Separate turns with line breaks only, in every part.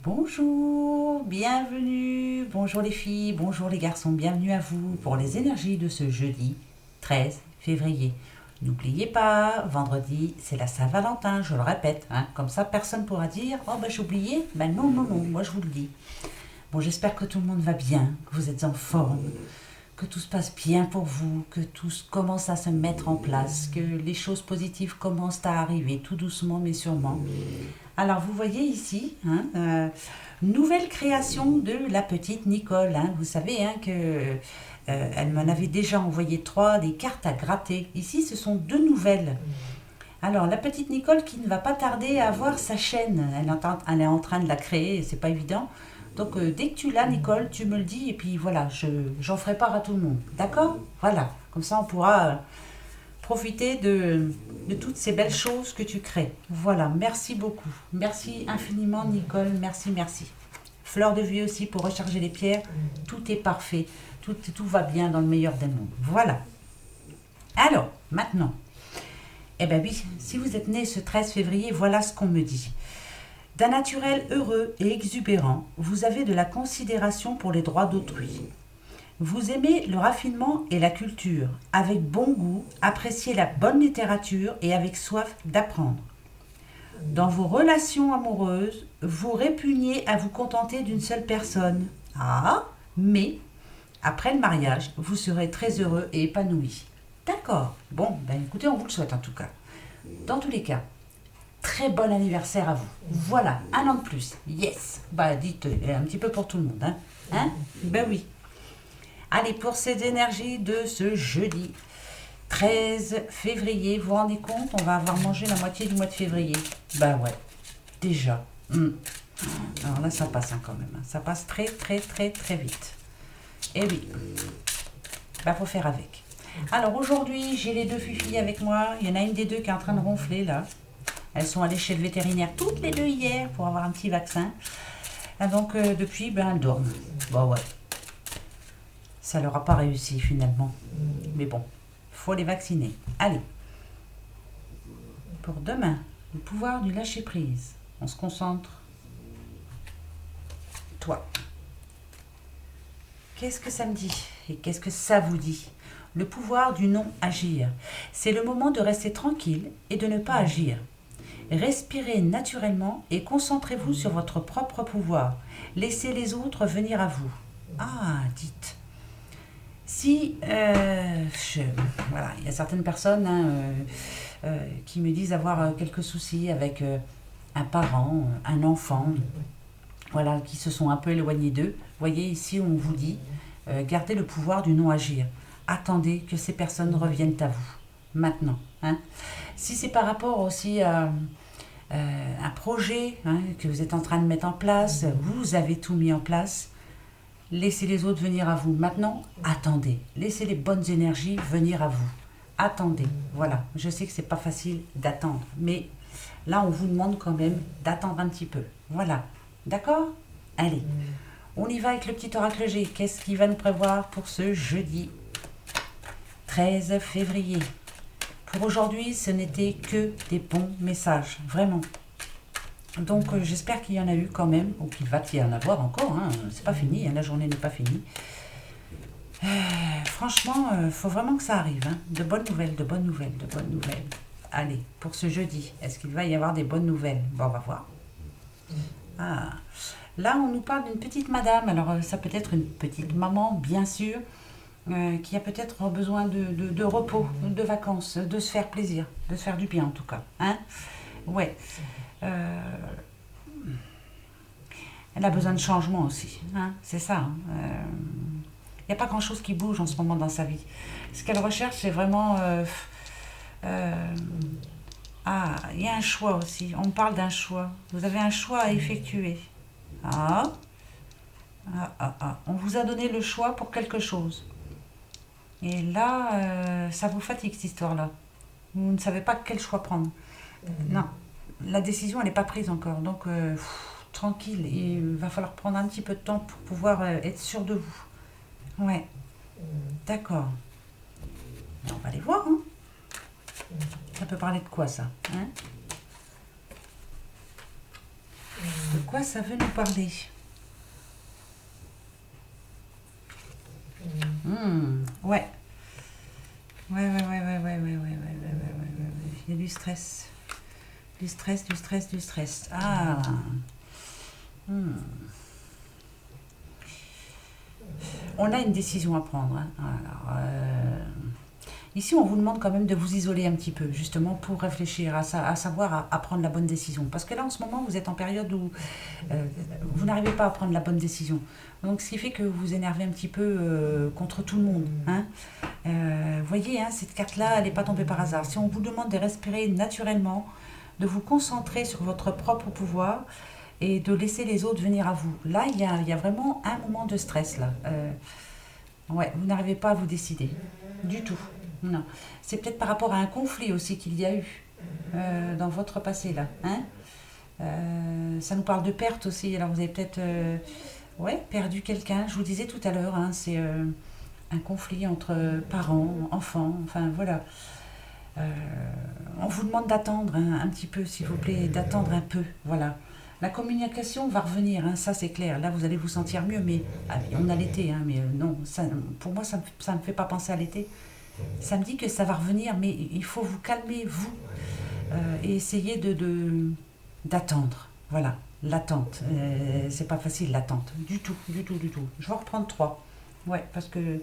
Bonjour, bienvenue, bonjour les filles, bonjour les garçons, bienvenue à vous pour les énergies de ce jeudi 13 février. N'oubliez pas, vendredi c'est la Saint-Valentin, je le répète, comme ça personne ne pourra dire « Oh ben j'ai oublié », ben non, moi je vous le dis. Bon, j'espère que tout le monde va bien, que vous êtes en forme, que tout se passe bien pour vous, que tout commence à se mettre en place, que les choses positives commencent à arriver tout doucement mais sûrement. Alors, vous voyez ici, nouvelle création de la petite Nicole. Vous savez que elle m'en avait déjà envoyé 3, des cartes à gratter. Ici, ce sont 2 nouvelles. Alors, la petite Nicole qui ne va pas tarder à avoir sa chaîne. Elle est en train de la créer, c'est pas évident. Donc, dès que tu l'as, Nicole, tu me le dis et puis voilà, j'en ferai part à tout le monde. D'accord? Voilà, comme ça on pourra profiter de toutes ces belles choses que tu crées. Voilà, merci beaucoup. Merci infiniment, Nicole. Merci. Fleur de vie aussi pour recharger les pierres. Tout est parfait. Tout va bien dans le meilleur des mondes. Voilà. Alors, maintenant, eh bien oui, si vous êtes né ce 13 février, voilà ce qu'on me dit. D'un naturel heureux et exubérant, vous avez de la considération pour les droits d'autrui. Vous aimez le raffinement et la culture, avec bon goût, appréciez la bonne littérature et avec soif d'apprendre. Dans vos relations amoureuses, vous répugnez à vous contenter d'une seule personne. Mais après le mariage, vous serez très heureux et épanoui. D'accord. Bon, ben écoutez, on vous le souhaite en tout cas. Dans tous les cas, très bon anniversaire à vous. Voilà, 1 an de plus. Yes. Bah dites un petit peu pour tout le monde. Ben oui. Allez, pour ces énergies de ce jeudi 13 février, vous vous rendez compte, on va avoir mangé la moitié du mois de février. Ben ouais, déjà. Alors là, ça passe quand même. Ça passe très vite. Et oui, ben faut faire avec. Alors aujourd'hui, j'ai les 2 filles avec moi. Il y en a une des 2 qui est en train de ronfler là. Elles sont allées chez le vétérinaire toutes les 2 hier pour avoir un petit vaccin. Donc depuis, elles dorment. Bon ouais. Ça leur a pas réussi finalement. Mais bon, faut les vacciner. Allez. Pour demain, le pouvoir du lâcher-prise. On se concentre. Toi. Qu'est-ce que ça me dit? Et qu'est-ce que ça vous dit? Le pouvoir du non-agir. C'est le moment de rester tranquille et de ne pas agir. Respirez naturellement et concentrez-vous sur votre propre pouvoir. Laissez les autres venir à vous. Dites. Si, voilà, il y a certaines personnes qui me disent avoir quelques soucis avec un parent, un enfant, voilà, qui se sont un peu éloignés d'eux. Vous voyez, ici, on vous dit, gardez le pouvoir du non-agir. Attendez que ces personnes reviennent à vous, maintenant. Si c'est par rapport aussi à un projet que vous êtes en train de mettre en place, vous avez tout mis en place, laissez les autres venir à vous. Maintenant, attendez. Laissez les bonnes énergies venir à vous. Attendez. Voilà. Je sais que c'est pas facile d'attendre. Mais là, on vous demande quand même d'attendre un petit peu. Voilà. D'accord? Allez. On y va avec le petit oracle G. Qu'est-ce qu'il va nous prévoir pour ce jeudi 13 février? Pour aujourd'hui, ce n'était que des bons messages. Vraiment. Donc j'espère qu'il y en a eu quand même, ou qu'il va y en avoir encore, c'est pas fini, la journée n'est pas finie. Franchement, il faut vraiment que ça arrive, de bonnes nouvelles. Allez, pour ce jeudi, est-ce qu'il va y avoir des bonnes nouvelles? Bon, on va voir. Là, on nous parle d'une petite madame, alors ça peut être une petite maman, bien sûr, qui a peut-être besoin de repos, de vacances, de se faire plaisir, de se faire du bien en tout cas. Ouais. Elle a besoin de changement aussi, c'est ça. Il n'y a pas grand chose qui bouge en ce moment dans sa vie. Ce qu'elle recherche, c'est vraiment il y a un choix aussi. On parle d'un choix. Vous avez un choix à effectuer. On vous a donné le choix pour quelque chose. Et là, ça vous fatigue cette histoire-là. Vous ne savez pas quel choix prendre. Non. La décision, elle n'est pas prise encore. Donc, tranquille. Il va falloir prendre un petit peu de temps pour pouvoir être sûr de vous. Ouais. D'accord. On va aller voir. Ça peut parler de quoi, ça? quoi ça veut nous parler? Ouais. Ouais. Il y a du stress. Du stress. Ah. On a une décision à prendre. Hein. Alors, ici, on vous demande quand même de vous isoler un petit peu, justement, pour réfléchir à savoir à prendre la bonne décision. Parce que là, en ce moment, vous êtes en période où vous n'arrivez pas à prendre la bonne décision. Donc, ce qui fait que vous vous énervez un petit peu contre tout le monde. Hein. Voyez, hein, cette carte-là, elle n'est pas tombée par hasard. Si on vous demande de respirer naturellement, de vous concentrer sur votre propre pouvoir et de laisser les autres venir à vous. Là, il y a vraiment un moment de stress, là. Ouais, vous n'arrivez pas à vous décider. Du tout. Non. C'est peut-être par rapport à un conflit aussi qu'il y a eu dans votre passé, là. Hein. Ça nous parle de perte aussi. Alors, vous avez peut-être perdu quelqu'un. Je vous disais tout à l'heure, hein, c'est un conflit entre parents, enfants, enfin, voilà. On vous demande d'attendre hein, un petit peu, s'il vous plaît, d'attendre un peu, voilà. La communication va revenir, hein, ça c'est clair. Là, vous allez vous sentir mieux, mais on a l'été, hein, mais non, ça, pour moi, ça ne me fait pas penser à l'été. Ça me dit que ça va revenir, mais il faut vous calmer, vous, et essayer d'attendre. Voilà, l'attente. C'est pas facile, l'attente. Du tout. Je vais en reprendre 3. Ouais, parce que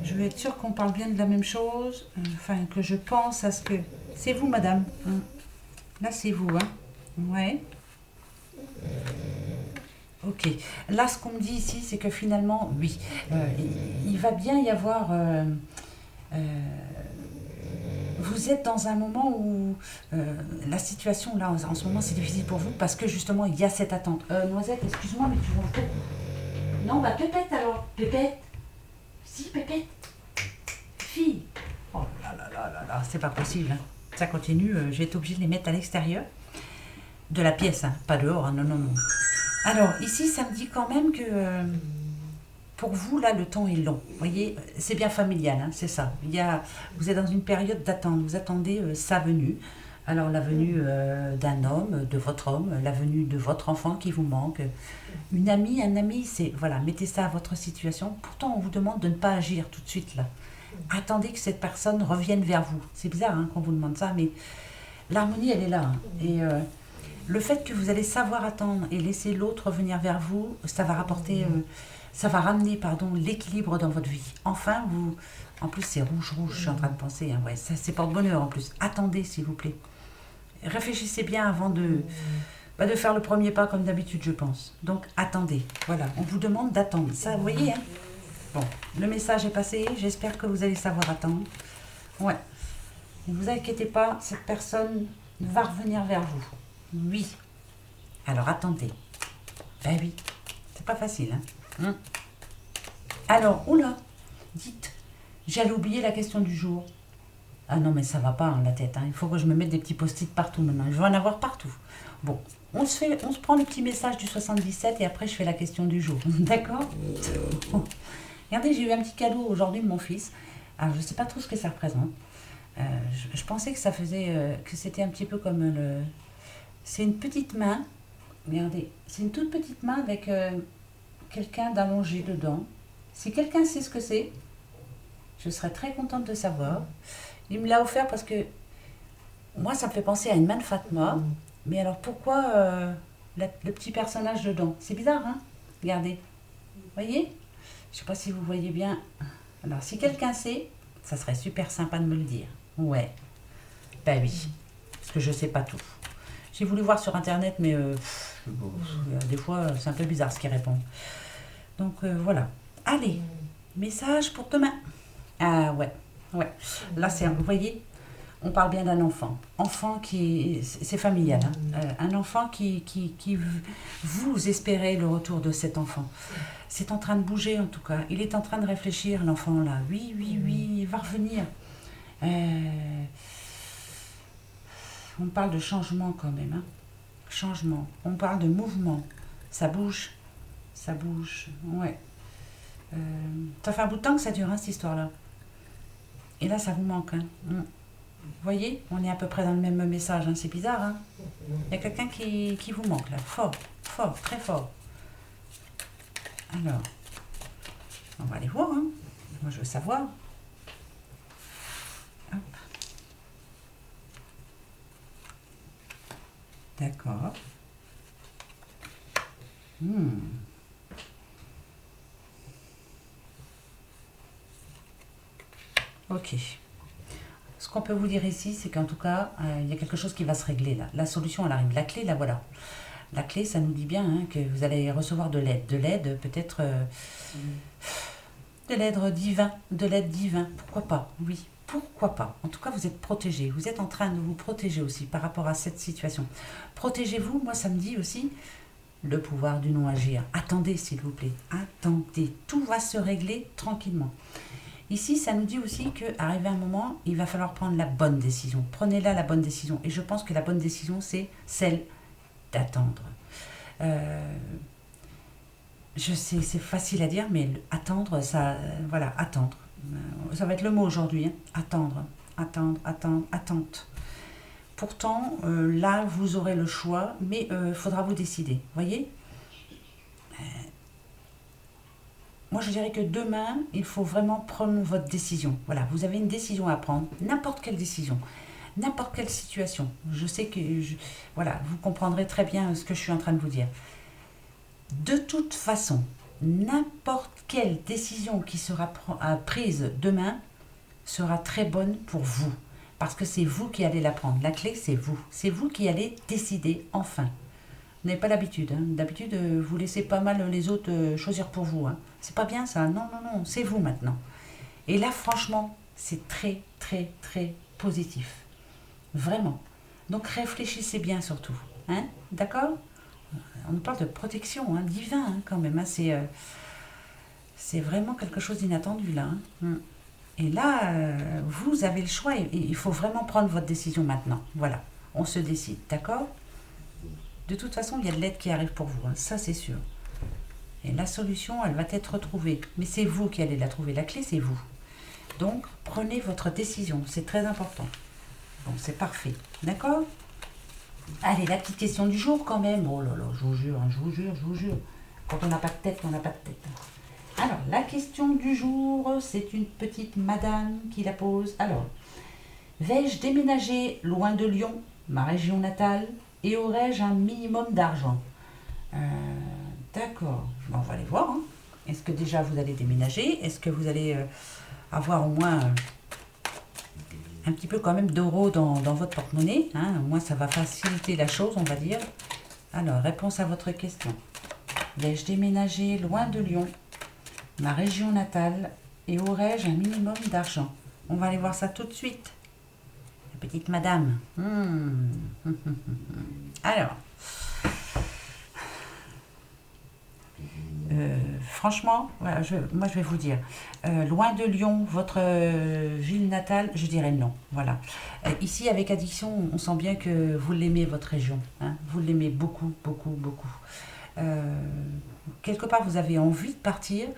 je veux être sûre qu'on parle bien de la même chose. Enfin, que je pense à ce que... C'est vous, madame. Hein. Là, c'est vous, hein. Ouais. Ok. Là, ce qu'on me dit ici, c'est que finalement, oui, il va bien y avoir... vous êtes dans un moment où la situation, là, en ce moment, c'est difficile pour vous parce que, justement, il y a cette attente. Noisette, excuse-moi, mais tu vas... Non, bah, Pépette, alors. Pépette. Si, Pépette. Fille. Oh là, c'est pas possible. Hein. Ça continue, je vais être obligée de les mettre à l'extérieur de la pièce, hein, pas dehors, hein, non. Alors, ici, ça me dit quand même que pour vous, là, le temps est long. Vous voyez, c'est bien familial, hein, c'est ça. Vous êtes dans une période d'attente, vous attendez sa venue. Alors, la venue d'un homme, de votre homme, la venue de votre enfant qui vous manque. Une amie, un ami, c'est... Voilà, mettez ça à votre situation. Pourtant, on vous demande de ne pas agir tout de suite, là. Attendez que cette personne revienne vers vous. C'est bizarre hein, qu'on vous demande ça, mais l'harmonie, elle est là. Hein. Et le fait que vous allez savoir attendre et laisser l'autre venir vers vous, ça va rapporter... ça va ramener l'équilibre dans votre vie. Enfin, vous... En plus, c'est rouge, je suis en train de penser. Hein, ouais, ça, c'est porte-bonheur en plus. Attendez, s'il vous plaît. Réfléchissez bien avant de faire le premier pas comme d'habitude, je pense. Donc, attendez. Voilà, on vous demande d'attendre. Ça, vous voyez, hein. Bon, le message est passé. J'espère que vous allez savoir attendre. Ouais. Ne vous inquiétez pas, cette personne va revenir vers vous. Oui. Alors, attendez. Ben oui. C'est pas facile, hein. Alors, oula. Dites, j'allais oublier la question du jour. Ah non, mais ça va pas, hein, la tête. Hein. Il faut que je me mette des petits post-it partout maintenant. Je vais en avoir partout. Bon, on se prend le petit message du 77 et après, je fais la question du jour. D'accord. Regardez, j'ai eu un petit cadeau aujourd'hui de mon fils. Alors, je ne sais pas trop ce que ça représente. Je pensais que ça faisait... que c'était un petit peu comme le... C'est une petite main. Regardez, c'est une toute petite main avec quelqu'un d'allongé dedans. Si quelqu'un sait ce que c'est, je serais très contente de savoir. Il me l'a offert parce que moi, ça me fait penser à une main de Fatma. Mais alors, pourquoi le petit personnage dedans? C'est bizarre, hein? Regardez. Vous voyez? Je ne sais pas si vous voyez bien. Alors, si quelqu'un sait, ça serait super sympa de me le dire. Ouais. Ben oui. Parce que je ne sais pas tout. J'ai voulu voir sur Internet, mais des fois, c'est un peu bizarre ce qu'ils répondent. Donc, voilà. Allez, message pour demain. Ah ouais. Là, vous voyez, on parle bien d'un enfant. Enfant c'est familial. Hein. Un enfant qui vous espérez le retour de cet enfant. C'est en train de bouger en tout cas. Il est en train de réfléchir, l'enfant là. Oui, il va revenir. On parle de changement quand même. Hein. Changement. On parle de mouvement. Ça bouge. Ouais. Ça fait un bout de temps que ça dure, hein, cette histoire-là. Et là, ça vous manque. Hein. Vous voyez, on est à peu près dans le même message. Hein. C'est bizarre. Hein. Il y a quelqu'un qui vous manque, là. Fort. fort, très fort. Alors, on va aller voir, hein. Moi, je veux savoir. Hop. D'accord. Ok. Ce qu'on peut vous dire ici, c'est qu'en tout cas, il y a quelque chose qui va se régler là. La solution, elle arrive. La clé, là, voilà. La clé, ça nous dit bien hein, que vous allez recevoir de l'aide. De l'aide, peut-être... de l'aide divin. Pourquoi pas? Oui, pourquoi pas? En tout cas, vous êtes protégé. Vous êtes en train de vous protéger aussi par rapport à cette situation. Protégez-vous. Moi, ça me dit aussi le pouvoir du non-agir. Attendez, s'il vous plaît. Attendez. Tout va se régler tranquillement. Ici, ça nous dit aussi qu'arrivé un moment, il va falloir prendre la bonne décision. Prenez-la la bonne décision. Et je pense que la bonne décision, c'est celle d'attendre. Je sais, c'est facile à dire, mais attendre, ça, voilà, attendre. Ça va être le mot aujourd'hui, hein. Attendre, attendre, attendre, attente. Pourtant, là, vous aurez le choix, mais il faudra vous décider. Voyez? Moi, je dirais que demain, il faut vraiment prendre votre décision. Voilà, vous avez une décision à prendre, n'importe quelle décision, n'importe quelle situation. Je sais que, voilà, vous comprendrez très bien ce que je suis en train de vous dire. De toute façon, n'importe quelle décision qui sera prise demain sera très bonne pour vous. Parce que c'est vous qui allez la prendre. La clé, c'est vous. C'est vous qui allez décider enfin. Vous n'avez pas l'habitude. Hein. D'habitude, vous laissez pas mal les autres choisir pour vous. Hein. C'est pas bien ça. Non, non, non. C'est vous maintenant. Et là, franchement, c'est très, très, très positif. Vraiment. Donc, réfléchissez bien surtout. Hein. D'accord? On nous parle de protection, hein, divin hein, quand même. Hein. C'est vraiment quelque chose d'inattendu là. Hein. Et là, vous avez le choix. Et il faut vraiment prendre votre décision maintenant. Voilà. On se décide. D'accord? De toute façon, il y a de l'aide qui arrive pour vous, hein, ça c'est sûr. Et la solution, elle va être trouvée. Mais c'est vous qui allez la trouver. La clé, c'est vous. Donc, prenez votre décision. C'est très important. Bon, c'est parfait. D'accord? Allez, la petite question du jour quand même. Oh là là, je vous jure, hein, je vous jure, je vous jure. Quand on n'a pas de tête, on n'a pas de tête. Alors, la question du jour, c'est une petite madame qui la pose. Alors, vais-je déménager loin de Lyon, ma région natale, et aurais-je un minimum d'argent? D'accord, on va aller voir. Hein. Est-ce que déjà vous allez déménager? Est-ce que vous allez avoir au moins un petit peu quand même d'euros dans votre porte-monnaie hein? Au moins ça va faciliter la chose, on va dire. Alors, réponse à votre question. Vais-je déménager loin de Lyon, ma région natale, et aurais-je un minimum d'argent? On va aller voir ça tout de suite. Petite madame. Alors, franchement, voilà, moi je vais vous dire, loin de Lyon, votre ville natale, je dirais non. Voilà. Ici, avec Addiction, on sent bien que vous l'aimez, votre région. Hein, vous l'aimez beaucoup, beaucoup, beaucoup. Quelque part, vous avez envie de partir,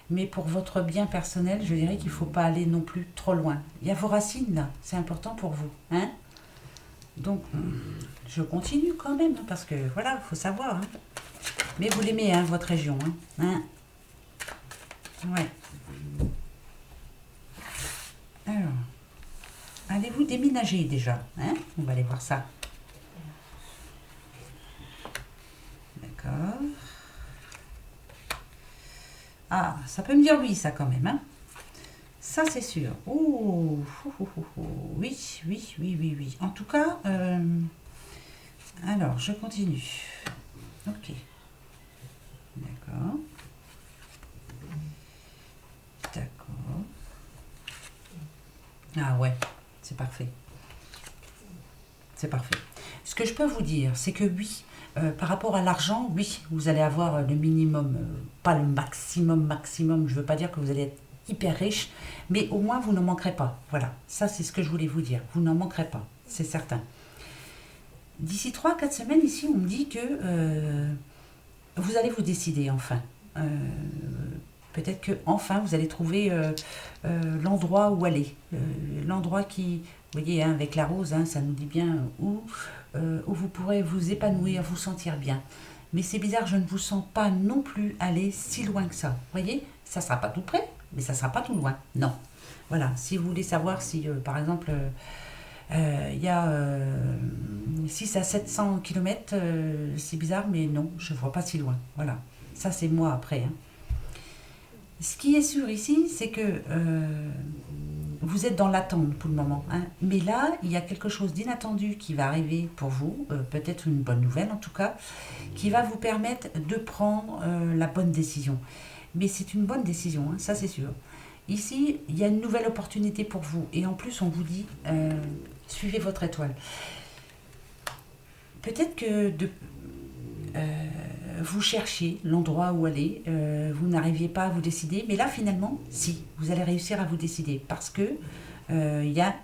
mais pour votre bien personnel, je dirais qu'il ne faut pas aller non plus trop loin. Il y a vos racines là, c'est important pour vous. Hein? Donc, je continue quand même, parce que voilà, il faut savoir. Hein. Mais vous l'aimez, hein, votre région. Hein? Ouais. Alors, allez-vous déménager déjà? Hein? On va aller voir ça. D'accord. Ah, ça peut me dire oui, ça quand même. Hein? Ça, c'est sûr. Oh, oui, oui, oui, oui, oui. En tout cas, alors, je continue. Ok. D'accord. D'accord. Ah ouais, c'est parfait. C'est parfait. Ce que je peux vous dire, c'est que oui, par rapport à l'argent, oui, vous allez avoir le minimum, pas le maximum. Je ne veux pas dire que vous allez être hyper riche, mais au moins vous n'en manquerez pas. Voilà, ça c'est ce que je voulais vous dire. Vous n'en manquerez pas, c'est certain. D'ici 3-4 semaines, ici, on me dit que vous allez vous décider enfin. Peut-être que enfin vous allez trouver l'endroit où aller. L'endroit qui, vous voyez, hein, avec la rose, hein, ça nous dit bien où vous pourrez vous épanouir, vous sentir bien. Mais c'est bizarre, je ne vous sens pas non plus aller si loin que ça. Vous voyez, ça ne sera pas tout près, mais ça ne sera pas tout loin. Non. Voilà, si vous voulez savoir si, par exemple, il y a 6 à 700 km, c'est bizarre, mais non, je ne vois pas si loin. Voilà, ça c'est moi après. Hein. Ce qui est sûr ici, c'est que vous êtes dans l'attente pour le moment. Hein. Mais là, il y a quelque chose d'inattendu qui va arriver pour vous, peut-être une bonne nouvelle en tout cas, qui va vous permettre de prendre la bonne décision. Mais c'est une bonne décision, hein, ça c'est sûr. Ici, il y a une nouvelle opportunité pour vous. Et en plus, on vous dit, suivez votre étoile. Peut-être que vous cherchiez l'endroit où aller, vous n'arriviez pas à vous décider, mais là finalement, si, vous allez réussir à vous décider parce que il y a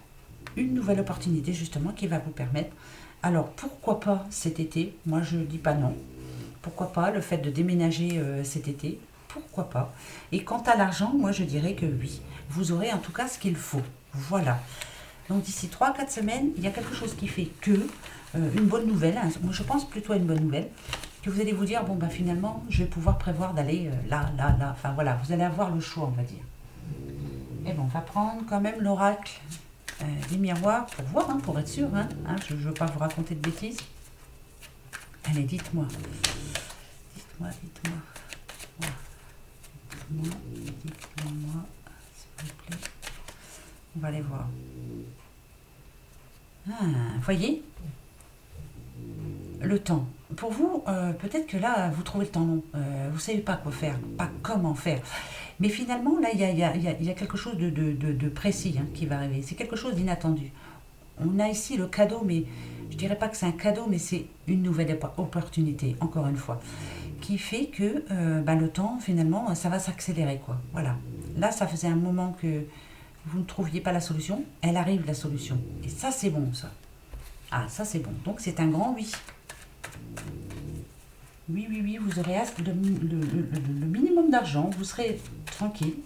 une nouvelle opportunité justement qui va vous permettre. Alors pourquoi pas cet été? Moi je dis pas non. Pourquoi pas le fait de déménager cet été? Pourquoi pas? Et quant à l'argent, moi je dirais que oui. Vous aurez en tout cas ce qu'il faut. Voilà. Donc d'ici 3 à 4 semaines, il y a quelque chose qui fait que, une bonne nouvelle, hein, moi je pense plutôt à une bonne nouvelle, que vous allez vous dire, bon bah finalement, je vais pouvoir prévoir d'aller là, là, là, enfin voilà, vous allez avoir le choix, on va dire. Et bon, on va prendre quand même l'oracle des miroirs pour voir, hein, pour être sûr, hein, je ne veux pas vous raconter de bêtises. Allez, dites-moi. Dites-moi, dites-moi. Dites-moi, dites-moi, s'il vous plaît. On va aller voir. Ah, voyez le temps. Pour vous, peut-être que là, vous trouvez le temps long. Vous ne savez pas quoi faire, pas comment faire. Mais finalement, là, il y a quelque chose de précis hein, qui va arriver. C'est quelque chose d'inattendu. On a ici le cadeau, mais je ne dirais pas que c'est un cadeau, mais c'est une nouvelle opportunité, encore une fois, qui fait que le temps, finalement, ça va s'accélérer, quoi. Voilà. Là, ça faisait un moment que vous ne trouviez pas la solution. Elle arrive, la solution. Et ça, c'est bon, ça. Ah, ça, c'est bon. Donc, c'est un grand oui. Oui, oui, oui, vous aurez le minimum d'argent, vous serez tranquille.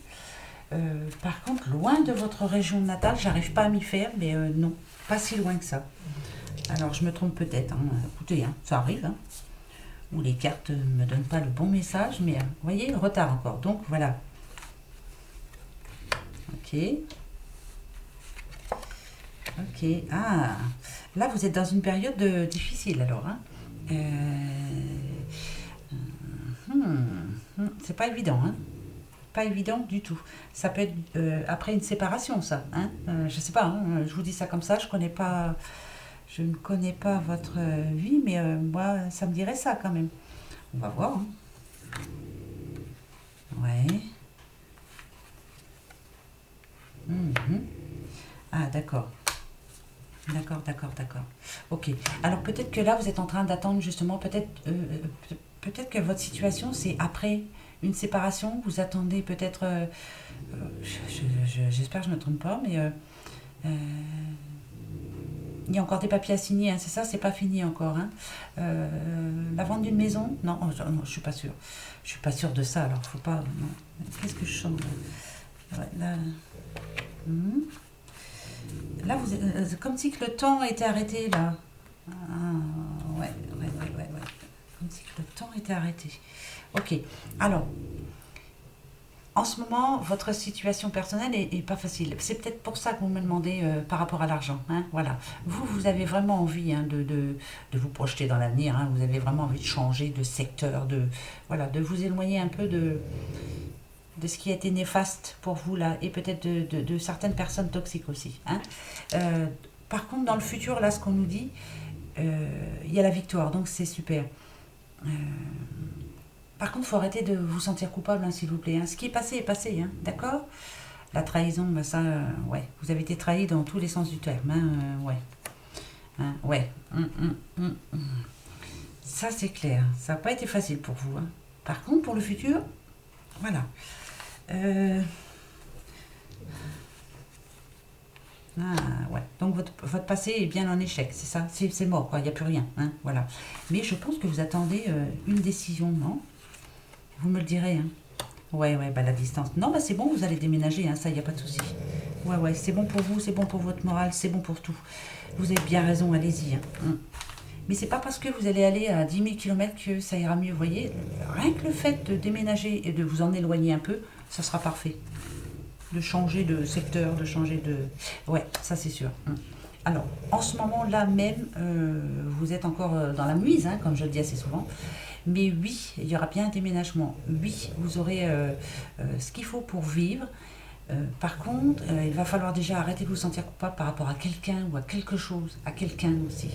Par contre, loin de votre région natale, j'arrive pas à m'y faire, mais non, pas si loin que ça. Alors, je me trompe peut-être, hein. Écoutez, hein, ça arrive, hein. Ou les cartes ne me donnent pas le bon message, mais vous voyez, retard encore. Donc, voilà. Ok. Ok. Ah, là, vous êtes dans une période difficile, alors, hein. C'est pas évident, hein. Pas évident du tout. Ça peut être après une séparation, ça. Hein. Je sais pas, hein, je vous dis ça comme ça, je ne connais pas votre vie, mais moi, ça me dirait ça quand même. On va voir. Hein. Ouais. Mhm. Ah, d'accord. D'accord, d'accord, d'accord. Ok. Alors peut-être que là, vous êtes en train d'attendre justement, peut-être que votre situation, c'est après une séparation. Vous attendez peut-être, j'espère que je ne me trompe pas, mais il y a encore des papiers à signer, hein, c'est ça, c'est pas fini encore. Hein. La vente d'une maison? Non, non, je suis pas sûre. Je suis pas sûre de ça, alors faut pas. Non. Qu'est-ce que je chante là? Ouais, là. Mhm. Là, vous comme si que le temps était arrêté, là. Ah, ouais, ouais, ouais, ouais, ouais. Comme si que le temps était arrêté. Ok. Alors, en ce moment, votre situation personnelle est pas facile. C'est peut-être pour ça que vous me demandez par rapport à l'argent. Hein, voilà. Vous avez vraiment envie hein, de vous projeter dans l'avenir. Hein, vous avez vraiment envie de changer de secteur, voilà, de vous éloigner un peu de ce qui a été néfaste pour vous là, et peut-être de certaines personnes toxiques aussi. Hein. Par contre, dans le futur, là, ce qu'on nous dit, il y a la victoire, donc c'est super. Euh, Par contre, il faut arrêter de vous sentir coupable, hein, s'il vous plaît. Hein. Ce qui est passé, hein, d'accord? La trahison, bah ça, ouais, vous avez été trahi dans tous les sens du terme, hein, ouais. Hein, ouais. Ça, c'est clair. Ça n'a pas été facile pour vous. Hein. Par contre, pour le futur, voilà. Euh, Ah, ouais. Donc votre passé est bien en échec, c'est ça? C'est mort, quoi. Il n'y a plus rien. Hein, voilà. Mais je pense que vous attendez une décision, non? Vous me le direz. Hein. Ouais, ouais, bah la distance. Non, bah c'est bon, vous allez déménager, hein, ça, il n'y a pas de souci. Ouais, ouais, c'est bon pour vous, c'est bon pour votre morale, c'est bon pour tout. Vous avez bien raison, allez-y. Hein. Mais c'est pas parce que vous allez aller à 10 000 km que ça ira mieux, vous voyez. Rien que le fait de déménager et de vous en éloigner un peu, ça sera parfait. De changer de secteur, de changer de... Ouais, ça c'est sûr. Alors, en ce moment-là même, vous êtes encore dans la mouise, hein, comme je le dis assez souvent. Mais oui, il y aura bien un déménagement. Oui, vous aurez ce qu'il faut pour vivre. Par contre, il va falloir déjà arrêter de vous sentir coupable par rapport à quelqu'un ou à quelque chose, à quelqu'un aussi.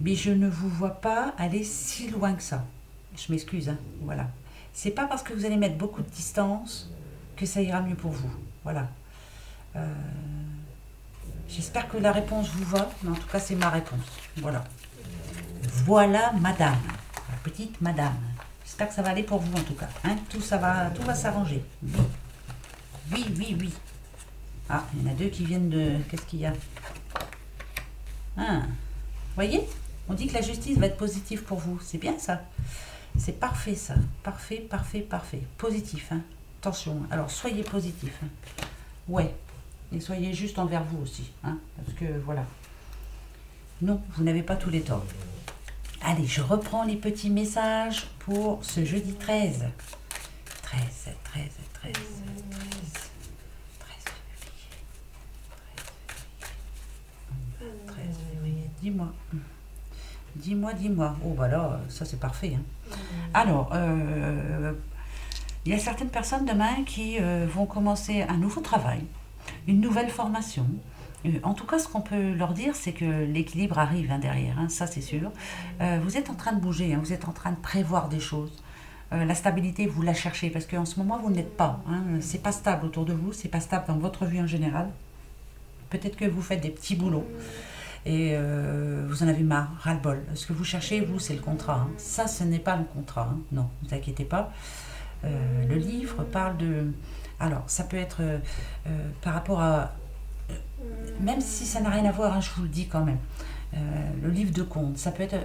Mais je ne vous vois pas aller si loin que ça. Je m'excuse, hein, voilà. C'est pas parce que vous allez mettre beaucoup de distance que ça ira mieux pour vous. Voilà. J'espère que la réponse vous va, mais en tout cas, c'est ma réponse. Voilà. Voilà, madame. La petite madame. J'espère que ça va aller pour vous, en tout cas. Hein, tout va s'arranger. Oui. Oui, oui, oui. Ah, il y en a deux qui viennent de... Qu'est-ce qu'il y a? Ah. Voyez, on dit que la justice va être positive pour vous. C'est bien ça. C'est parfait ça. Parfait, parfait, parfait. Positif. Hein. Attention. Alors, soyez positif. Hein. Ouais. Et soyez juste envers vous aussi. Hein. Parce que, voilà. Non, vous n'avez pas tous les torts. Allez, je reprends les petits messages pour ce jeudi 13. 13, 13, 13, 13, 13 février. 13 février. Dis-moi. Dis-moi, dis-moi. Oh, bah là, ça c'est parfait. Hein. Alors, il y a certaines personnes demain qui vont commencer un nouveau travail, une nouvelle formation. En tout cas, ce qu'on peut leur dire, c'est que l'équilibre arrive hein, derrière, hein, ça c'est sûr. Vous êtes en train de bouger, hein, vous êtes en train de prévoir des choses. La stabilité, vous la cherchez, parce qu'en ce moment, vous ne l'êtes pas. Hein, c'est pas stable autour de vous, c'est pas stable dans votre vie en général. Peut-être que vous faites des petits boulots et vous en avez marre, ras-le-bol. Ce que vous cherchez, vous, c'est le contrat. Hein. Ça, ce n'est pas le contrat. Hein. Non, ne vous inquiétez pas. Le livre parle de... Alors, ça peut être par rapport à... même si ça n'a rien à voir, hein, je vous le dis quand même. Le livre de compte, ça peut être...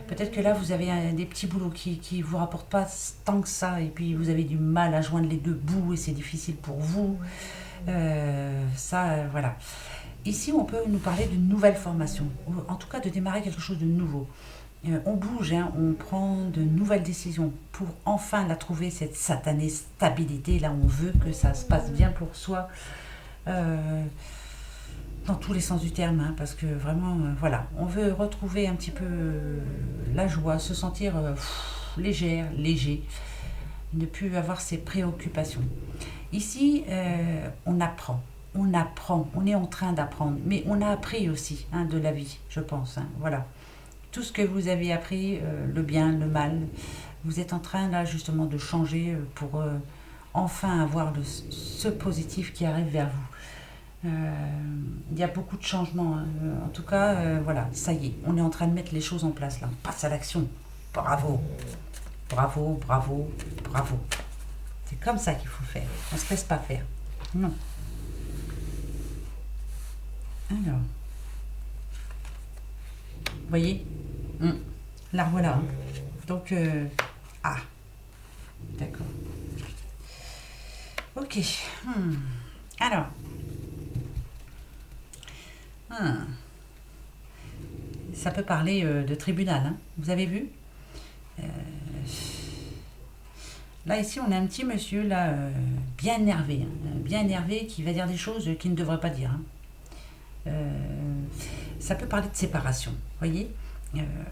peut-être que là, vous avez des petits boulots qui ne vous rapportent pas tant que ça, et puis vous avez du mal à joindre les deux bouts, et c'est difficile pour vous. Voilà. Ici, on peut nous parler d'une nouvelle formation, ou en tout cas de démarrer quelque chose de nouveau. On bouge, hein, on prend de nouvelles décisions pour enfin la trouver, cette satanée stabilité. Là, on veut que ça se passe bien pour soi. Dans tous les sens du terme, hein, parce que vraiment, voilà, on veut retrouver un petit peu la joie, se sentir légère, léger, ne plus avoir ses préoccupations. Ici, on apprend, on est en train d'apprendre, mais on a appris aussi hein, de la vie, je pense, hein, voilà. Tout ce que vous avez appris, le bien, le mal, vous êtes en train là justement de changer pour enfin avoir ce positif qui arrive vers vous. Il y a beaucoup de changements. Hein. En tout cas, voilà, ça y est, on est en train de mettre les choses en place là. On passe à l'action. Bravo, bravo, bravo, bravo. C'est comme ça qu'il faut faire. On ne se laisse pas faire. Non. Alors, vous voyez, la voilà. Hein. Donc, ah, d'accord. Ok. Alors. Ça peut parler de tribunal, hein. Vous avez vu là, ici, on a un petit monsieur, là, bien énervé, qui va dire des choses qu'il ne devrait pas dire. Hein. Ça peut parler de séparation, vous voyez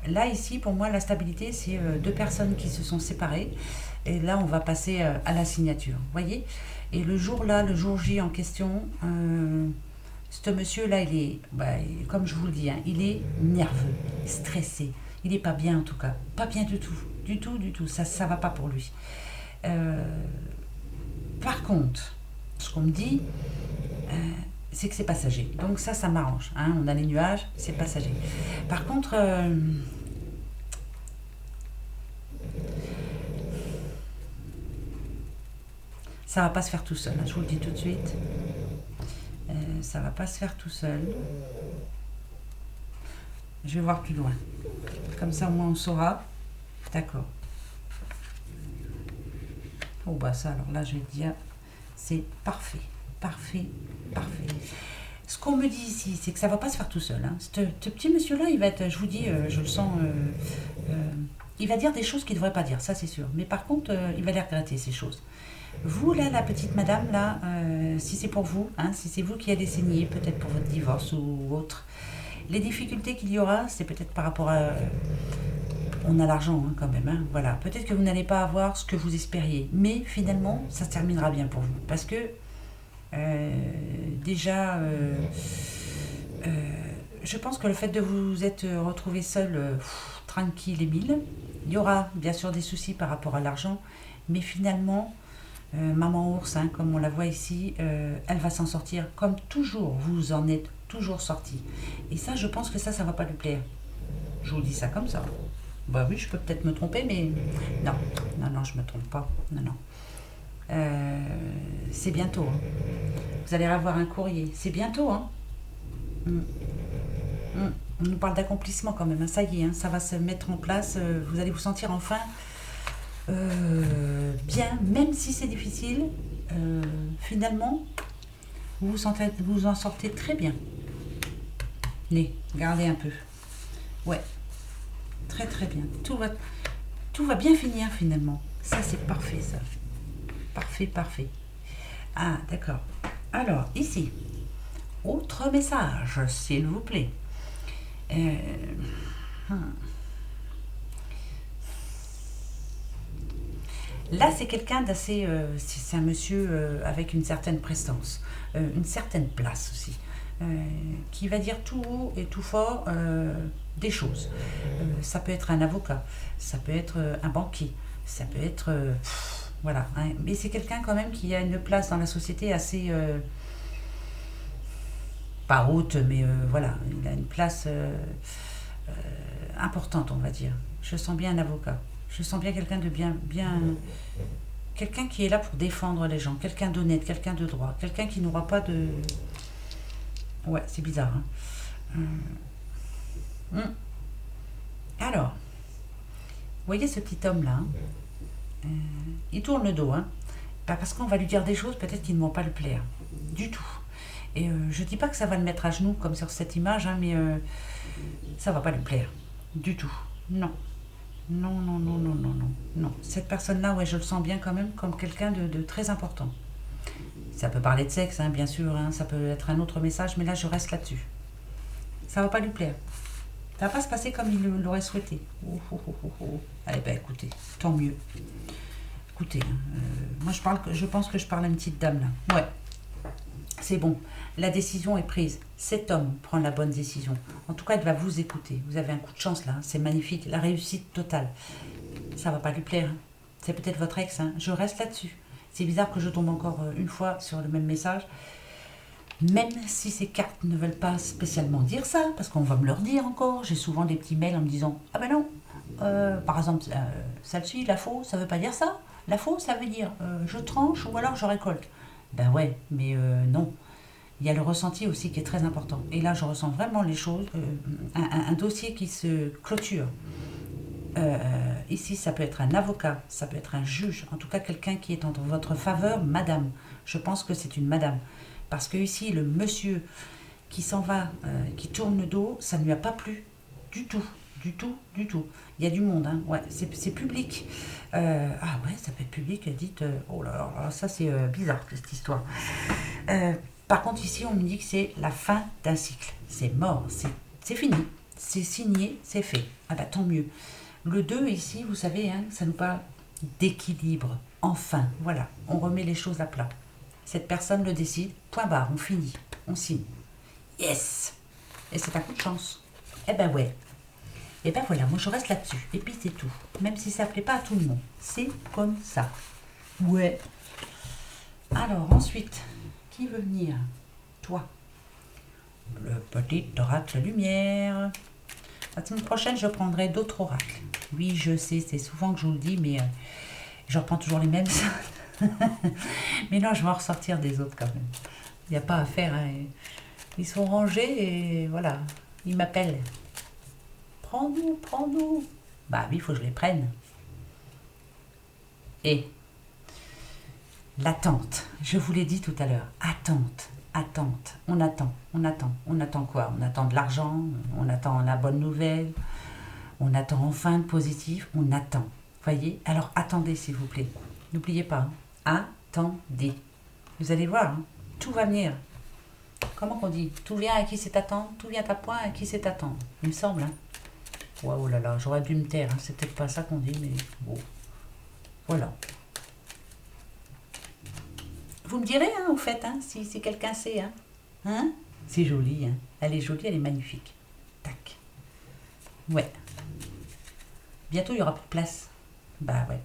là, ici, pour moi, la stabilité, c'est deux personnes qui se sont séparées. Et là, on va passer à la signature, vous voyez. Et le jour J en question... ce monsieur-là, il est, comme je vous le dis, hein, il est nerveux, stressé. Il n'est pas bien en tout cas. Pas bien du tout. Du tout. Ça ne va pas pour lui. Par contre, ce qu'on me dit, c'est que c'est passager. Donc ça m'arrange. Hein. On a les nuages, c'est passager. Par contre, ça ne va pas se faire tout seul. Hein, je vous le dis tout de suite. Ça va pas se faire tout seul. Je vais voir plus loin. Comme ça, au moins, on saura. D'accord. Oh, bah ça, alors là, je vais dire, c'est parfait. Parfait, parfait. Ce qu'on me dit ici, c'est que ça va pas se faire tout seul. Hein. Ce petit monsieur-là, il va être, je vous dis, je le sens, il va dire des choses qu'il ne devrait pas dire, ça c'est sûr. Mais par contre, il va les regretter, ces choses. Vous, là, la petite madame, là, si c'est pour vous, hein, si c'est vous qui allez signer, peut-être pour votre divorce ou autre, les difficultés qu'il y aura, c'est peut-être par rapport à... On a l'argent hein, quand même, hein, voilà. Peut-être que vous n'allez pas avoir ce que vous espériez, mais finalement, ça se terminera bien pour vous. Parce que, déjà, je pense que le fait de vous être retrouvé seul, tranquille et mille, il y aura bien sûr des soucis par rapport à l'argent, mais finalement, maman ours, hein, comme on la voit ici, elle va s'en sortir comme toujours, vous en êtes toujours sorti. Et ça, je pense que ça va pas lui plaire. Je vous dis ça comme ça. Bah oui, je peux peut-être me tromper, mais non, non, non, je me trompe pas. Non, non. C'est bientôt. Hein. Vous allez avoir un courrier. C'est bientôt, hein. Mm. Mm. On nous parle d'accomplissement quand même. Hein. Ça y est, hein, ça va se mettre en place. Vous allez vous sentir enfin bien, même si c'est difficile. Finalement, vous en sortez très bien. Allez, regardez un peu. Ouais, très très bien. Tout va bien finir finalement. Ça, c'est parfait, ça. Parfait, parfait. Ah, d'accord. Alors, ici, autre message, s'il vous plaît. Là, c'est quelqu'un d'assez... c'est un monsieur avec une certaine prestance, une certaine place aussi, qui va dire tout haut et tout fort des choses. Ça peut être un avocat, ça peut être un banquier, ça peut être... voilà. Hein. Mais c'est quelqu'un quand même qui a une place dans la société assez... pas haute, mais voilà, il a une place importante, on va dire. Je sens bien un avocat. Je sens bien quelqu'un de bien, quelqu'un qui est là pour défendre les gens, quelqu'un d'honnête, quelqu'un de droit, quelqu'un qui n'aura pas de... Ouais, c'est bizarre. Hein. Alors, vous voyez ce petit homme-là, hein, il tourne le dos, hein, parce qu'on va lui dire des choses peut-être qui ne vont pas lui plaire, du tout. Et je dis pas que ça va le mettre à genoux comme sur cette image, hein, mais ça va pas lui plaire, du tout. Non. Non, non, non, non, non, non, non. Cette personne-là, ouais, je le sens bien quand même comme quelqu'un de très important. Ça peut parler de sexe, hein, bien sûr, hein, ça peut être un autre message, mais là, je reste là-dessus. Ça va pas lui plaire. Ça va pas se passer comme il l'aurait souhaité. Oh, oh, oh, oh, oh. Allez, ben écoutez, tant mieux. Écoutez, hein, moi, je pense que je parle à une petite dame, là. Ouais, c'est bon. La décision est prise. Cet homme prend la bonne décision. En tout cas, il va vous écouter. Vous avez un coup de chance là. C'est magnifique. La réussite totale. Ça va pas lui plaire. Hein. C'est peut-être votre ex. Hein. Je reste là-dessus. C'est bizarre que je tombe encore une fois sur le même message. Même si ces cartes ne veulent pas spécialement dire ça, parce qu'on va me leur dire encore. J'ai souvent des petits mails en me disant « Ah ben non, par exemple, celle-ci, la faux, ça veut pas dire ça. La faux, ça veut dire je tranche ou alors je récolte. » Ben ouais, mais non. Il y a le ressenti aussi qui est très important. Et là, je ressens vraiment les choses. Un dossier qui se clôture. Ici, ça peut être un avocat, ça peut être un juge. En tout cas, quelqu'un qui est en votre faveur, madame. Je pense que c'est une madame. Parce que ici, le monsieur qui s'en va, qui tourne le dos, ça ne lui a pas plu. Du tout. Du tout, du tout. Il y a du monde, hein. Ouais, c'est public. Ah ouais, ça peut être public. Dites, oh là là, ça c'est bizarre, cette histoire. Par contre, ici, on me dit que c'est la fin d'un cycle. C'est mort, c'est fini. C'est signé, c'est fait. Ah bah tant mieux. Le 2, ici, vous savez, hein, ça nous parle d'équilibre. Enfin, voilà, on remet les choses à plat. Cette personne le décide, point barre, on finit, on signe. Yes. Et c'est un coup de chance. Eh ben ouais. Et ben voilà, moi je reste là-dessus. Et puis c'est tout. Même si ça ne plaît pas à tout le monde. C'est comme ça. Ouais. Alors ensuite... Qui veut venir? Toi. Le petit oracle lumière. La semaine prochaine, je prendrai d'autres oracles. Oui, je sais, c'est souvent que je vous le dis, mais je reprends toujours les mêmes. Mais non, je vais en ressortir des autres quand même. Il n'y a pas à faire. Hein. Ils sont rangés et voilà. Ils m'appellent. Prends-nous, prends-nous. Bah oui, il faut que je les prenne. Et... l'attente, je vous l'ai dit tout à l'heure, attente, attente. On attend, on attend. On attend quoi? On attend de l'argent, on attend la bonne nouvelle, on attend enfin le positif, on attend. Voyez? Alors attendez s'il vous plaît. N'oubliez pas, hein. Attendez. Vous allez voir, hein, tout va venir. Comment qu'on dit? Tout vient à qui c'est attendre, tout vient à point à qui c'est attendre. Il me semble, hein. Oh là là, j'aurais dû me taire, hein. C'est peut-être pas ça qu'on dit, mais bon. Voilà. Vous me direz, hein, au fait, hein, si quelqu'un sait, hein. Hein? C'est joli, hein. Elle est jolie, elle est magnifique. Tac. Ouais. Bientôt, il y aura plus de place. Bah ouais.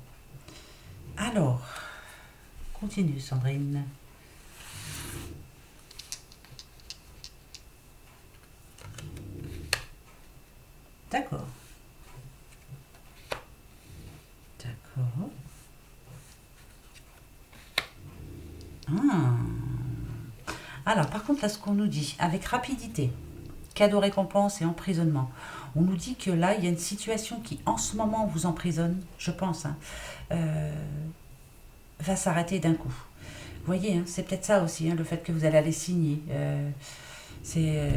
Alors, continue, Sandrine. D'accord. D'accord. Ah. Alors, par contre, là, ce qu'on nous dit, avec rapidité, cadeau récompense et emprisonnement, on nous dit que là, il y a une situation qui, en ce moment, vous emprisonne, je pense, hein, va s'arrêter d'un coup. Vous voyez, hein, c'est peut-être ça aussi, hein, le fait que vous allez aller signer. C'est,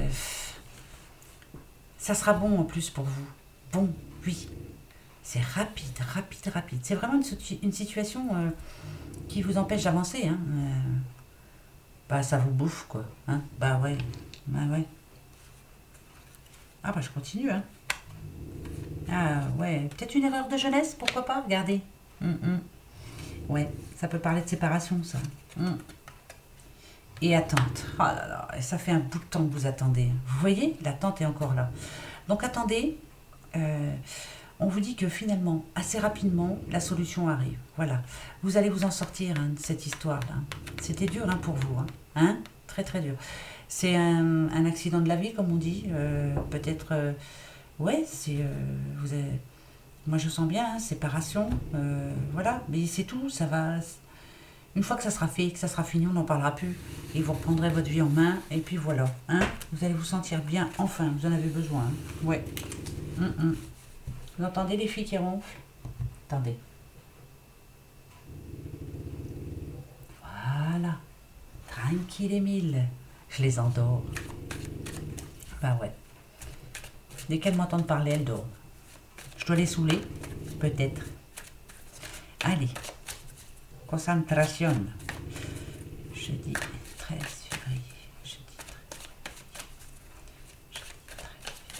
ça sera bon en plus pour vous. Bon, oui. C'est rapide, rapide, rapide. C'est vraiment une situation qui vous empêche d'avancer. Hein. Bah, ça vous bouffe, quoi. Hein. Bah ouais. Bah ouais. Ah bah je continue, hein. Ah ouais, peut-être une erreur de jeunesse, pourquoi pas, regardez. Ouais, ça peut parler de séparation, ça. Et attente. Oh là là, et ça fait un bout de temps que vous attendez. Vous voyez, l'attente est encore là. Donc attendez, on vous dit que finalement, assez rapidement, la solution arrive. Voilà. Vous allez vous en sortir, hein, de cette histoire-là. C'était dur, hein, pour vous. Hein. Très très dur. C'est un accident de la vie, comme on dit. Peut-être... ouais, c'est... vous avez... Moi, je sens bien, hein, séparation. Voilà, mais c'est tout. Ça va... Une fois que ça sera fait, que ça sera fini, on n'en parlera plus. Et vous reprendrez votre vie en main. Et puis voilà. Hein, vous allez vous sentir bien. Enfin, vous en avez besoin. Hein. Ouais. Vous entendez les filles qui ronflent? Attendez. Voilà. Tranquille, Émile. Je les endors. Bah ouais. Dès qu'elles m'entendent parler, elles dorment. Je dois les saouler? Peut-être. Allez. Concentration. Jeudi 13 février. Jeudi 13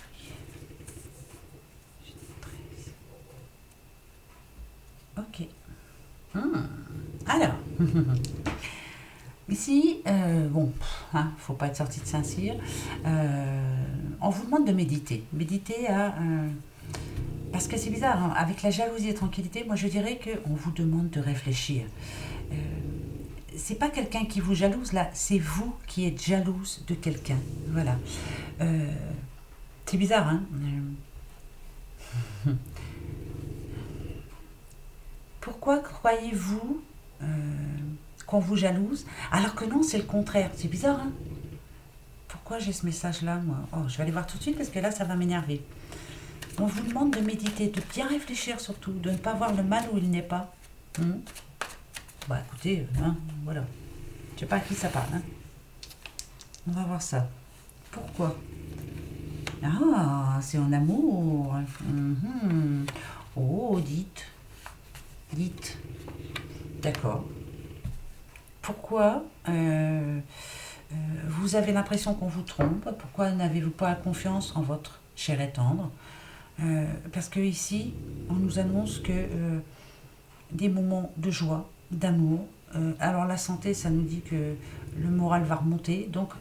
février. Jeudi 13. Ok. Alors. Ici, bon, hein, faut pas être sorti de Saint-Cyr. On vous demande de méditer. Méditer à... parce que c'est bizarre, hein, avec la jalousie et la tranquillité, moi je dirais qu'on vous demande de réfléchir. C'est pas quelqu'un qui vous jalouse, là, c'est vous qui êtes jalouse de quelqu'un. Voilà. C'est bizarre, hein. Pourquoi croyez-vous qu'on vous jalouse, alors que non, c'est le contraire. C'est bizarre, hein. Pourquoi j'ai ce message-là, moi? Oh, je vais aller voir tout de suite, parce que là, ça va m'énerver. On vous demande de méditer, de bien réfléchir surtout, de ne pas voir le mal où il n'est pas. Bah, écoutez, hein, voilà. Je sais pas à qui ça parle, hein. On va voir ça. Pourquoi? Ah, c'est en amour. Oh, dites. Dites. D'accord. Pourquoi vous avez l'impression qu'on vous trompe? Pourquoi n'avez-vous pas confiance en votre chair et tendre? Parce que ici, on nous annonce que des moments de joie, d'amour. Alors la santé, ça nous dit que le moral va remonter. Donc,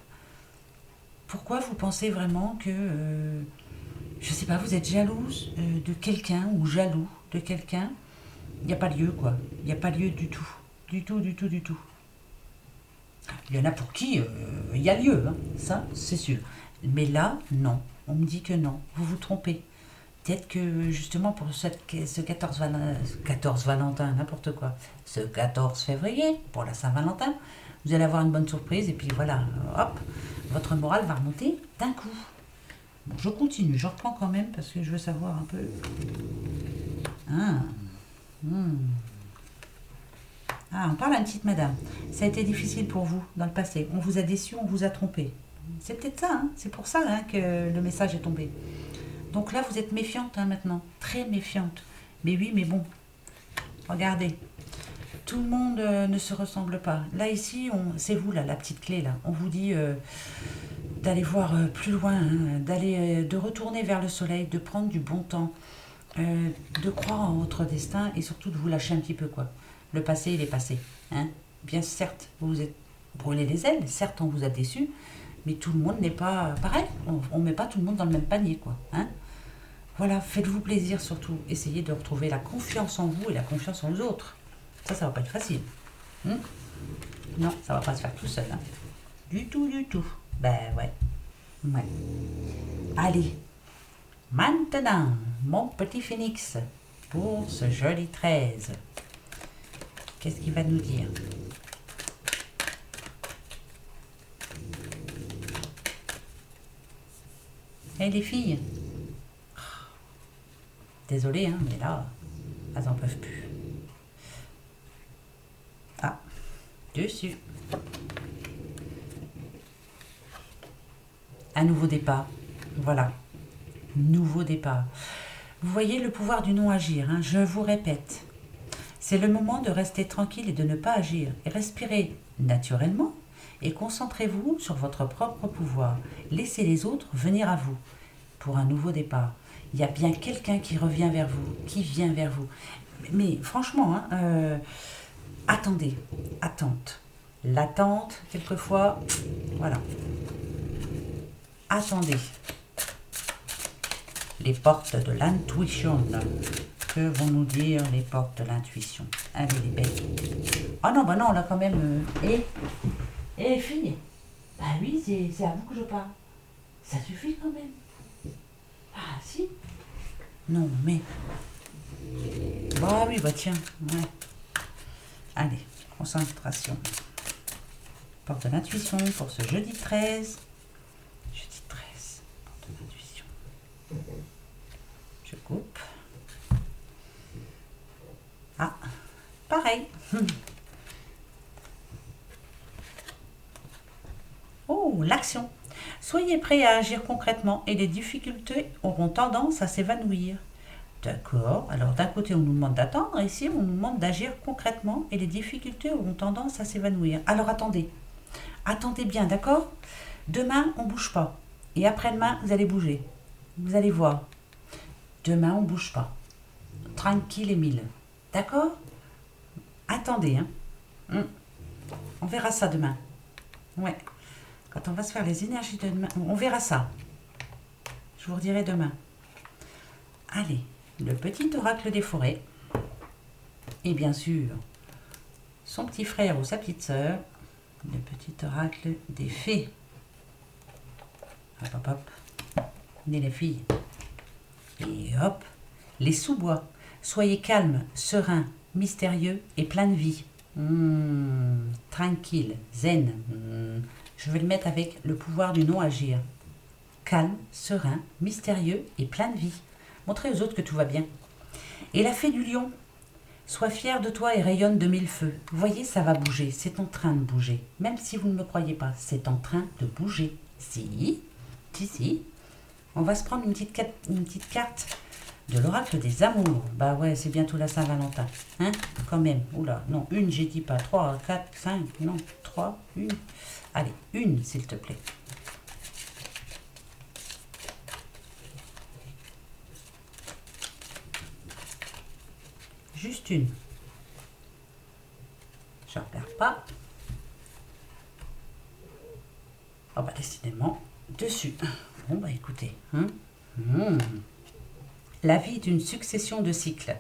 pourquoi vous pensez vraiment que, je sais pas, vous êtes jalouse de quelqu'un ou jaloux de quelqu'un? Il n'y a pas lieu, quoi. Il n'y a pas lieu du tout. Du tout, du tout, du tout. Il y en a pour qui il y a lieu, hein. Ça, c'est sûr. Mais là, non. On me dit que non. Vous vous trompez. Peut-être que justement pour ce 14 Valentin, n'importe quoi, ce 14 février, pour la Saint-Valentin, vous allez avoir une bonne surprise et puis voilà, hop, votre morale va remonter d'un coup. Bon, je continue, je reprends quand même parce que je veux savoir un peu. Ah, on parle à une petite madame. Ça a été difficile pour vous dans le passé. On vous a déçu, on vous a trompé. C'est peut-être ça, hein. C'est pour ça hein, que le message est tombé. Donc là, vous êtes méfiante hein, maintenant. Très méfiante. Mais oui, mais bon. Regardez. Tout le monde ne se ressemble pas. Là, ici, c'est vous, là, la petite clé, là. On vous dit d'aller voir plus loin, hein, de retourner vers le soleil, de prendre du bon temps, de croire en votre destin et surtout de vous lâcher un petit peu, quoi. Le passé, il est passé. Hein. Bien, certes, vous vous êtes brûlé les ailes, certes, on vous a déçu, mais tout le monde n'est pas pareil. On ne met pas tout le monde dans le même panier, quoi. Hein. Voilà, faites-vous plaisir surtout. Essayez de retrouver la confiance en vous et la confiance en les autres. Ça va pas être facile. Non, ça va pas se faire tout seul. Hein. Du tout, du tout. Ben ouais. Ouais. Allez. Maintenant, mon petit phénix, pour ce joli 13. Qu'est-ce qu'il va nous dire? Eh les filles. Désolée, hein, mais là, elles en peuvent plus. Ah, dessus. Un nouveau départ. Voilà. Nouveau départ. Vous voyez le pouvoir du non-agir. Hein, je vous répète. C'est le moment de rester tranquille et de ne pas agir. Et respirez naturellement et concentrez-vous sur votre propre pouvoir. Laissez les autres venir à vous pour un nouveau départ. Il y a bien quelqu'un qui revient vers vous, qui vient vers vous. Mais franchement, hein, attendez, attente. L'attente, quelquefois, voilà. Attendez. Les portes de l'intuition. Que vont nous dire les portes de l'intuition? Allez les belles. Ah non, bah non, là quand même. Fille. Bah oui, c'est à vous que je parle. Ça suffit quand même. Ah si. Non, mais. Bah oui, bah tiens. Ouais. Allez, concentration. Porte de l'intuition pour ce jeudi 13. Jeudi 13, porte de l'intuition. Je coupe. Ah, pareil. Oh, l'action. Soyez prêts à agir concrètement et les difficultés auront tendance à s'évanouir. D'accord. Alors d'un côté, on nous demande d'attendre, et ici, on nous demande d'agir concrètement et les difficultés auront tendance à s'évanouir. Alors attendez. Attendez bien, d'accord? Demain, on ne bouge pas. Et après-demain, vous allez bouger. Vous allez voir. Demain, on ne bouge pas. Tranquille, Émile. D'accord? Attendez, hein. On verra ça demain. Ouais. Quand on va se faire les énergies de demain, on verra ça. Je vous redirai demain. Allez, le petit oracle des forêts. Et bien sûr, son petit frère ou sa petite sœur, le petit oracle des fées. Hop, hop, hop. Né les filles. Et hop, les sous-bois. Soyez calmes, sereins, mystérieux et plein de vie. Tranquille, zen. Je vais le mettre avec le pouvoir du non-agir. Calme, serein, mystérieux et plein de vie. Montrez aux autres que tout va bien. Et la fée du lion. Sois fier de toi et rayonne de mille feux. Vous voyez, ça va bouger. C'est en train de bouger. Même si vous ne me croyez pas, c'est en train de bouger. Si. On va se prendre une petite carte de l'oracle des amours. Bah ouais, c'est bientôt la Saint-Valentin. Hein? Quand même. Oula, non, une, j'ai dit pas. 3, 4, 5, non, 3, une. Allez, une, s'il te plaît. Juste une. Je ne regarde pas. Oh bah décidément, dessus. Bon bah écoutez. La vie est une succession de cycles.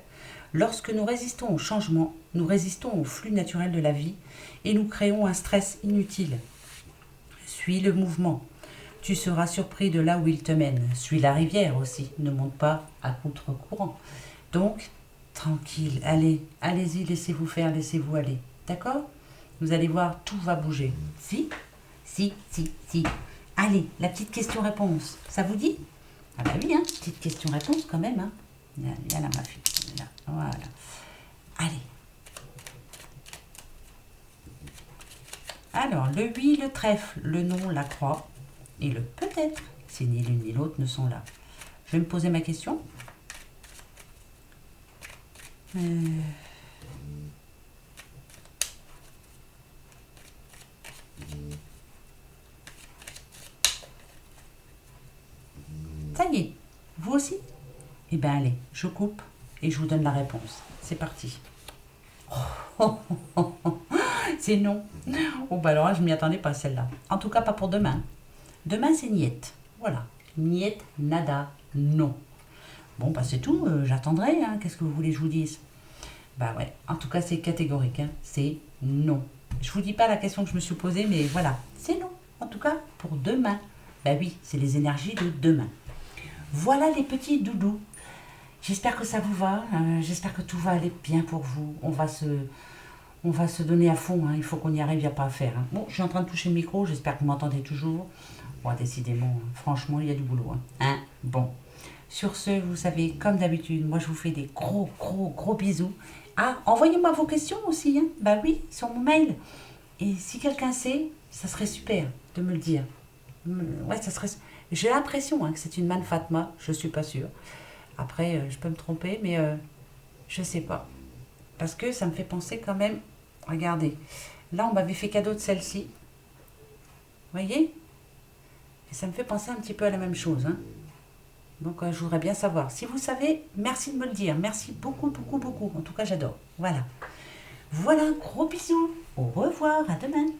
Lorsque nous résistons au changement, nous résistons au flux naturel de la vie et nous créons un stress inutile. Suis le mouvement. Tu seras surpris de là où il te mène. Suis la rivière aussi. Ne monte pas à contre-courant. Donc, tranquille. Allez-y, laissez-vous faire, laissez-vous aller. D'accord? Vous allez voir, tout va bouger. Si. Allez, la petite question-réponse. Ça vous dit? Ah bah oui, hein, petite question-réponse quand même. Hein. Il y a là, ma fille. Là, voilà. Allez. Alors, le oui, le trèfle, le non, la croix et le peut-être, si ni l'une ni l'autre ne sont là. Je vais me poser ma question. Ça y est, vous aussi? Eh bien allez, je coupe et je vous donne la réponse. C'est parti. C'est non. Oh bah alors là, je m'y attendais pas celle-là. En tout cas, pas pour demain. Demain, c'est niet. Voilà. Niet, nada, non. Bon, bah c'est tout. J'attendrai. Hein. Qu'est-ce que vous voulez que je vous dise? Bah ouais. En tout cas, c'est catégorique. Hein. C'est non. Je vous dis pas la question que je me suis posée, mais voilà. C'est non. En tout cas, pour demain. Bah oui, c'est les énergies de demain. Voilà les petits doudous. J'espère que ça vous va. J'espère que tout va aller bien pour vous. On va se donner à fond. Hein. Il faut qu'on y arrive. Il n'y a pas à faire. Hein. Bon, je suis en train de toucher le micro. J'espère que vous m'entendez toujours. Bon, décidément, franchement, il y a du boulot. Hein. Bon. Sur ce, vous savez, comme d'habitude, moi, je vous fais des gros, gros, gros bisous. Ah, envoyez-moi vos questions aussi. Hein. Bah oui, sur mon mail. Et si quelqu'un sait, ça serait super de me le dire. Ouais, ça serait... J'ai l'impression que c'est une manne Fatma. Je ne suis pas sûre. Après, je peux me tromper, mais je ne sais pas. Parce que ça me fait penser quand même... Regardez, là, on m'avait fait cadeau de celle-ci. Vous voyez? Et ça me fait penser un petit peu à la même chose. Hein. Donc, je voudrais bien savoir. Si vous savez, merci de me le dire. Merci beaucoup, beaucoup, beaucoup. En tout cas, j'adore. Voilà. Voilà, gros bisous. Au revoir, à demain.